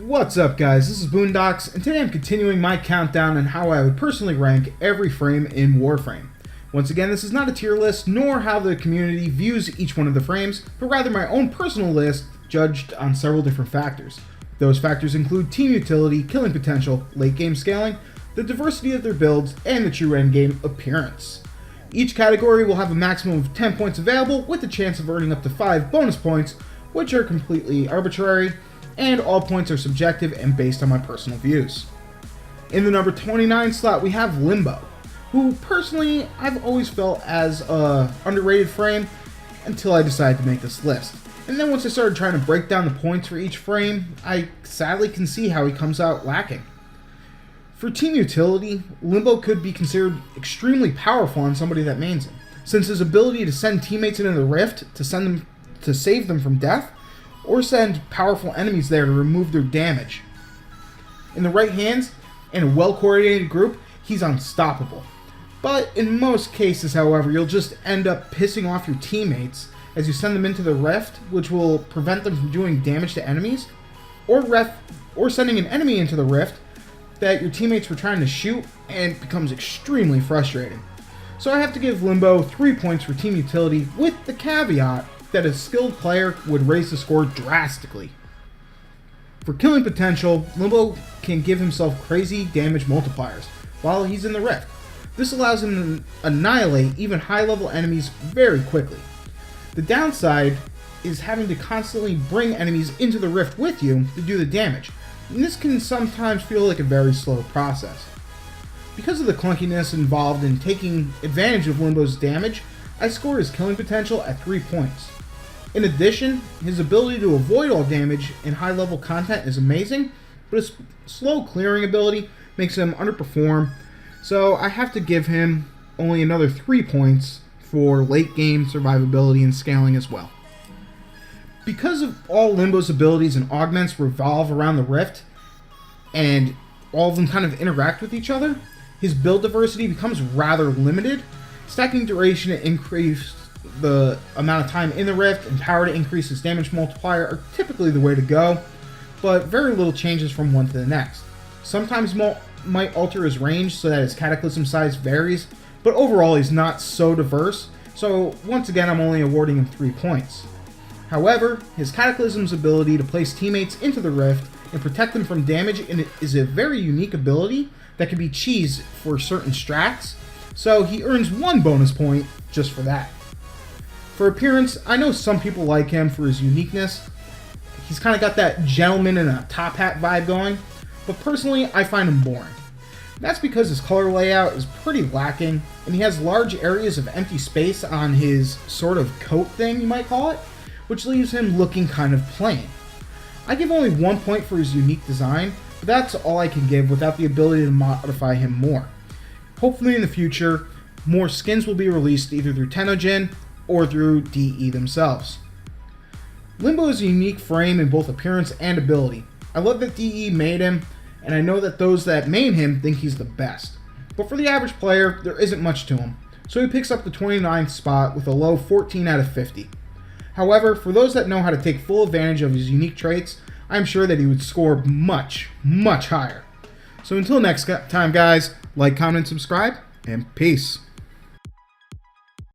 What's up, guys? This is Boondocks, and today I'm continuing my countdown on how I would personally rank every frame in Warframe. Once again, this is not a tier list, nor how the community views each one of the frames, but rather my own personal list judged on several different factors. Those factors include team utility, killing potential, late game scaling, the diversity of their builds, and the true endgame appearance. Each category will have a maximum of 10 points available, with the chance of earning up to 5 bonus points, which are completely arbitrary, and all points are subjective and based on my personal views. In the number 29 slot, we have Limbo, who personally I've always felt as a underrated frame until I decided to make this list. And then once I started trying to break down the points for each frame, I sadly can see how he comes out lacking. For team utility, Limbo could be considered extremely powerful on somebody that mains him, since his ability to send teammates into the rift to save them from death, or send powerful enemies there to remove their damage. In the right hands and a well-coordinated group, he's unstoppable. But in most cases, however, you'll just end up pissing off your teammates as you send them into the rift, which will prevent them from doing damage to enemies, or sending an enemy into the rift that your teammates were trying to shoot, and it becomes extremely frustrating. So I have to give Limbo 3 points for team utility, with the caveat that a skilled player would raise the score drastically. For killing potential, Limbo can give himself crazy damage multipliers while he's in the rift. This allows him to annihilate even high-level enemies very quickly. The downside is having to constantly bring enemies into the rift with you to do the damage, and this can sometimes feel like a very slow process. Because of the clunkiness involved in taking advantage of Limbo's damage, I score his killing potential at 3 points. In addition, his ability to avoid all damage in high-level content is amazing, but his slow clearing ability makes him underperform, so I have to give him only another 3 points for late-game survivability and scaling as well. Because of all Limbo's abilities and augments revolve around the rift, and all of them kind of interact with each other, his build diversity becomes rather limited. Stacking duration to increase the amount of time in the rift and power to increase his damage multiplier are typically the way to go, but very little changes from one to the next. Sometimes might alter his range so that his cataclysm size varies, but overall he's not so diverse, so once again I'm only awarding him 3 points. However, his cataclysm's ability to place teammates into the rift and protect them from damage is a very unique ability that can be cheesed for certain strats, so he earns 1 bonus point just for that. For appearance, I know some people like him for his uniqueness. He's kind of got that gentleman in a top hat vibe going, but personally I find him boring. That's because his color layout is pretty lacking, and he has large areas of empty space on his sort of coat thing, you might call it, which leaves him looking kind of plain. I give only 1 point for his unique design, but that's all I can give without the ability to modify him more. Hopefully in the future, more skins will be released either through Tenojin or through DE themselves. Limbo is a unique frame in both appearance and ability. I love that DE made him, and I know that those that main him think he's the best. But for the average player, there isn't much to him, so he picks up the 29th spot with a low 14 out of 50. However, for those that know how to take full advantage of his unique traits, I'm sure that he would score much, much higher. So until next time, guys, like, comment, and subscribe, and peace.